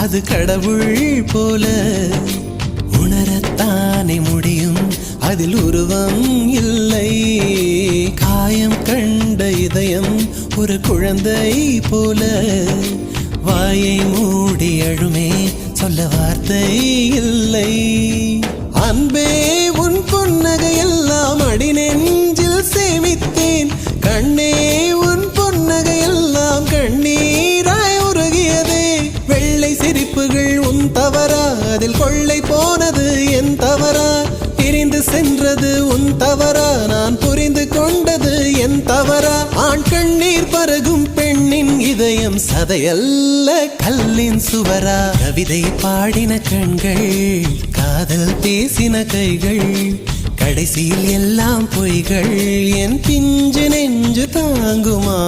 அது கடவுள் போல உணரத்தானே முடியும், அதில் உருவம் இல்லை. காயம் கண்ட இதயம் ஒரு குழந்தை போல வாயை மூடி அழுமே, சொல்ல வார்த்தை இல்லை. அன்பே உன் புன்னகையெல்லாம் அடி நெஞ்சில் சேமித்தேன், கண்ணே உன் புன்னகையெல்லாம் கண்ணீராய் உருகியதே. வெள்ளை சிரிப்புகள் உன் தவறா, அதில் கொள்ளை போனது என் தவறா? பிரிந்து சென்றது உன் தவறா, நான் புரிந்து கொண்டது என் தவறா? ஆண் கண்ணீர் பருகும் பெண்ணின் இதயம் சதையல்ல கல்லின் சுவரா? கவிதை பாடின கண்கள், காதல் பேசின கைகள், கடைசியில் எல்லாம் பொய்கள். என் பிஞ்சு நெஞ்சு தாங்குமா?